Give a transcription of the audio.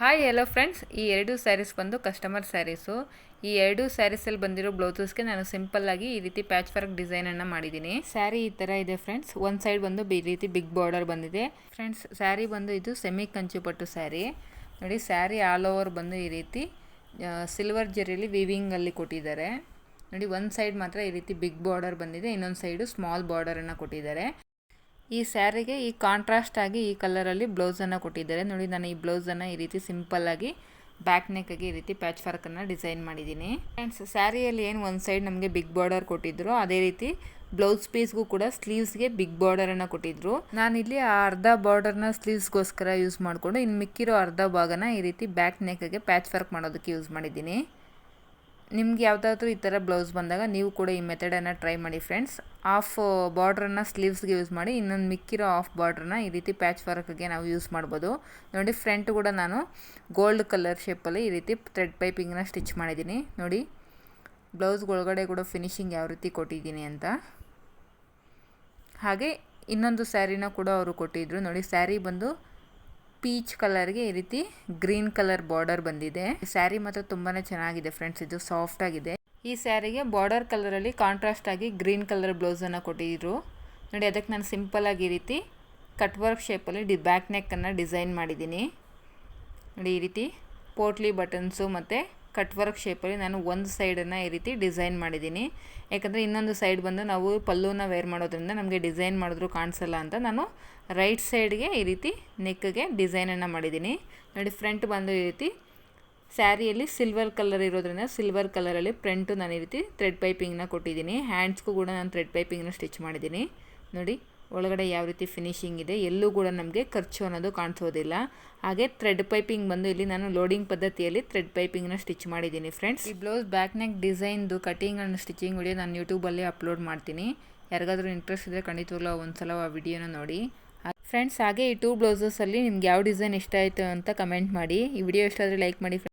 Hi hello friends, ಈ ಎರಡು ಸ್ಯಾರೀಸ್ ಬಂದು ಕಸ್ಟಮರ್ ಸ್ಯಾರೀಸು. ಈ ಎರಡು ಸ್ಯಾರೀಸಲ್ಲಿ ಬಂದಿರೋ ಬ್ಲೌಸಸ್ಗೆ ನಾನು ಸಿಂಪಲ್ಲಾಗಿ ಈ ರೀತಿ ಪ್ಯಾಚ್ ವರ್ಕ್ ಡಿಸೈನನ್ನು ಮಾಡಿದ್ದೀನಿ. ಸ್ಯಾರಿ ಈ ಥರ ಇದೆ ಫ್ರೆಂಡ್ಸ್. ಒಂದು ಸೈಡ್ ಬಂದು ಈ ರೀತಿ ಬಿಗ್ ಬಾರ್ಡರ್ ಬಂದಿದೆ ಫ್ರೆಂಡ್ಸ್. ಸ್ಯಾರಿ ಬಂದು ಇದು ಸೆಮಿ ಕಂಚು ಪಟ್ಟು ಸ್ಯಾರಿ. ನೋಡಿ, ಸ್ಯಾರಿ ಆಲ್ ಓವರ್ ಬಂದು ಈ ರೀತಿ ಸಿಲ್ವರ್ ಜರಿಯಲ್ಲಿ ವಿವಿಂಗಲ್ಲಿ ಕೊಟ್ಟಿದ್ದಾರೆ. ನೋಡಿ, ಒಂದು ಸೈಡ್ ಮಾತ್ರ ಈ ರೀತಿ ಬಿಗ್ ಬಾರ್ಡರ್ ಬಂದಿದೆ, ಇನ್ನೊಂದು ಸೈಡು ಸ್ಮಾಲ್ ಬಾರ್ಡರನ್ನು ಕೊಟ್ಟಿದ್ದಾರೆ. ಈ ಸ್ಯಾರಿಗೆ ಈ ಕಾಂಟ್ರಾಸ್ಟ್ ಆಗಿ ಈ ಕಲರಲ್ಲಿ ಬ್ಲೌಸನ್ನು ಕೊಟ್ಟಿದ್ದಾರೆ. ನೋಡಿ, ನಾನು ಈ ಬ್ಲೌಸನ್ನು ಈ ರೀತಿ ಸಿಂಪಲ್ಲಾಗಿ ಬ್ಯಾಕ್ ನೆಕ್ಗೆ ಈ ರೀತಿ ಪ್ಯಾಚ್ ವರ್ಕನ್ನು ಡಿಸೈನ್ ಮಾಡಿದ್ದೀನಿ ಫ್ರೆಂಡ್ಸ್. ಸ್ಯಾರಿಯಲ್ಲಿ ಏನು ಒಂದು ಸೈಡ್ ನಮಗೆ ಬಿಗ್ ಬಾರ್ಡರ್ ಕೊಟ್ಟಿದ್ರು, ಅದೇ ರೀತಿ ಬ್ಲೌಸ್ ಪೀಸ್ಗೂ ಕೂಡ ಸ್ಲೀವ್ಸ್ಗೆ ಬಿಗ್ ಬಾರ್ಡರನ್ನು ಕೊಟ್ಟಿದ್ರು. ನಾನಿಲ್ಲಿ ಆ ಅರ್ಧ ಬಾರ್ಡರ್ನ ಸ್ಲೀವ್ಸ್ಗೋಸ್ಕರ ಯೂಸ್ ಮಾಡಿಕೊಂಡು ಇನ್ನು ಮಿಕ್ಕಿರೋ ಅರ್ಧ ಭಾಗನ ಈ ರೀತಿ ಬ್ಯಾಕ್ ನೆಕ್ಗೆ ಪ್ಯಾಚ್ ವರ್ಕ್ ಮಾಡೋದಕ್ಕೆ ಯೂಸ್ ಮಾಡಿದ್ದೀನಿ. ನಿಮ್ಗೆ ಯಾವುದಾದ್ರೂ ಈ ಥರ ಬ್ಲೌಸ್ ಬಂದಾಗ ನೀವು ಕೂಡ ಈ ಮೆಥಡನ್ನು ಟ್ರೈ ಮಾಡಿ ಫ್ರೆಂಡ್ಸ್. ಹಾಫ್ ಬಾರ್ಡ್ರನ್ನು ಸ್ಲೀವ್ಸ್ಗೆ ಯೂಸ್ ಮಾಡಿ ಇನ್ನೊಂದು ಮಿಕ್ಕಿರೋ ಹಾಫ್ ಬಾರ್ಡ್ರನ್ನ ಈ ರೀತಿ ಪ್ಯಾಚ್ ವರ್ಕ್ಗೆ ನಾವು ಯೂಸ್ ಮಾಡ್ಬೋದು. ನೋಡಿ, ಫ್ರಂಟ್ ಕೂಡ ನಾನು ಗೋಲ್ಡ್ ಕಲರ್ ಶೇಪಲ್ಲಿ ಈ ರೀತಿ ಥ್ರೆಡ್ ಪೈಪಿಂಗ್ನ ಸ್ಟಿಚ್ ಮಾಡಿದ್ದೀನಿ. ನೋಡಿ, ಬ್ಲೌಸ್ ಒಳಗಡೆ ಕೂಡ ಫಿನಿಶಿಂಗ್ ಯಾವ ರೀತಿ ಕೊಟ್ಟಿದ್ದೀನಿ ಅಂತ. ಹಾಗೆ ಇನ್ನೊಂದು ಸ್ಯಾರಿನ ಕೂಡ ಅವರು ಕೊಟ್ಟಿದ್ದರು. ನೋಡಿ, ಸ್ಯಾರಿ ಬಂದು ಪೀಚ್ ಕಲರ್ಗೆ ಈ ರೀತಿ ಗ್ರೀನ್ ಕಲರ್ ಬಾರ್ಡರ್ ಬಂದಿದೆ. ಸ್ಯಾರಿ ಮಾತ್ರ ತುಂಬಾ ಚೆನ್ನಾಗಿದೆ ಫ್ರೆಂಡ್ಸ್. ಇದು ಸಾಫ್ಟ್ ಆಗಿದೆ. ಈ ಸ್ಯಾರಿಗೆ ಬಾರ್ಡರ್ ಕಲರಲ್ಲಿ ಕಾಂಟ್ರಾಸ್ಟ್ ಆಗಿ ಗ್ರೀನ್ ಕಲರ್ ಬ್ಲೌಸನ್ನು ಕೊಟ್ಟಿದ್ರು. ನೋಡಿ, ಅದಕ್ಕೆ ನಾನು ಸಿಂಪಲ್ಲಾಗಿ ಈ ರೀತಿ ಕಟ್ ವರ್ಕ್ ಶೇಪಲ್ಲಿ ಬ್ಯಾಕ್ ನೆಕ್ಕನ್ನು ಡಿಸೈನ್ ಮಾಡಿದ್ದೀನಿ. ನೋಡಿ, ಈ ರೀತಿ ಪೋಟ್ಲಿ ಬಟನ್ಸು ಮತ್ತು ಕಟ್ ವರ್ಕ್ ಶೇಪಲ್ಲಿ ನಾನು ಒಂದು ಸೈಡನ್ನು ಈ ರೀತಿ ಡಿಸೈನ್ ಮಾಡಿದ್ದೀನಿ. ಯಾಕಂದರೆ ಇನ್ನೊಂದು ಸೈಡ್ ಬಂದು ನಾವು ಪಲ್ಲುನ ವೇರ್ ಮಾಡೋದ್ರಿಂದ ನಮಗೆ ಡಿಸೈನ್ ಮಾಡಿದ್ರು ಕಾಣಿಸಲ್ಲ ಅಂತ ನಾನು ರೈಟ್ ಸೈಡ್ಗೆ ಈ ರೀತಿ ನೆಕ್ಗೆ ಡಿಸೈನನ್ನು ಮಾಡಿದ್ದೀನಿ. ನೋಡಿ, ಫ್ರಂಟ್ ಬಂದು ಈ ರೀತಿ ಸ್ಯಾರಿಯಲ್ಲಿ ಸಿಲ್ವರ್ ಕಲರ್ ಇರೋದ್ರಿಂದ ಸಿಲ್ವರ್ ಕಲರಲ್ಲಿ ಫ್ರಂಟು ನಾನು ಈ ರೀತಿ ಥ್ರೆಡ್ ಪೈಪಿಂಗ್ನ ಕೊಟ್ಟಿದ್ದೀನಿ. ಹ್ಯಾಂಡ್ಸ್ಗೂ ಕೂಡ ನಾನು ಥ್ರೆಡ್ ಪೈಪಿಂಗ್ನ ಸ್ಟಿಚ್ ಮಾಡಿದ್ದೀನಿ. ನೋಡಿ, ಒಳಗಡೆ ಯಾವ ರೀತಿ ಫಿನಿಶಿಂಗ್ ಇದೆ, ಎಲ್ಲೂ ಕೂಡ ನಮಗೆ ಖರ್ಚು ಅನ್ನೋದು ಕಾಣಿಸೋದಿಲ್ಲ. ಹಾಗೆ ಥ್ರೆಡ್ ಪೈಪಿಂಗ್ ಬಂದು ಇಲ್ಲಿ ನಾನು ಲೋಡಿಂಗ್ ಪದ್ಧತಿಯಲ್ಲಿ ಥ್ರೆಡ್ ಪೈಪಿಂಗ್ನ ಸ್ಟಿಚ್ ಮಾಡಿದ್ದೀನಿ ಫ್ರೆಂಡ್ಸ್. ಈ ಬ್ಲೌಸ್ ಬ್ಯಾಕ್ ನೆಕ್ ಡಿಸೈನ್ದು ಕಟಿಂಗ್ ಆ್ಯಂಡ್ ಸ್ಟಿಚಿಂಗ್ ವಿಡಿಯೋ ನಾನು ಯೂಟ್ಯೂಬಲ್ಲಿ ಅಪ್ಲೋಡ್ ಮಾಡ್ತೀನಿ. ಯಾರಿಗಾದ್ರೂ ಇಂಟ್ರೆಸ್ಟ್ ಇದ್ದರೆ ಖಂಡಿತವಾಗ್ಲೂ ಒಂದು ಸಲ ಆ ವಿಡಿಯೋನ ನೋಡಿ ಫ್ರೆಂಡ್ಸ್. ಹಾಗೆ ಈ 2 ಬ್ಲೌಸಸಲ್ಲಿ ನಿಮ್ಗೆ ಯಾವ ಡಿಸೈನ್ ಇಷ್ಟ ಆಯಿತು ಅಂತ ಕಮೆಂಟ್ ಮಾಡಿ. ಈ ವಿಡಿಯೋ ಇಷ್ಟ ಆದರೆ ಲೈಕ್ ಮಾಡಿ.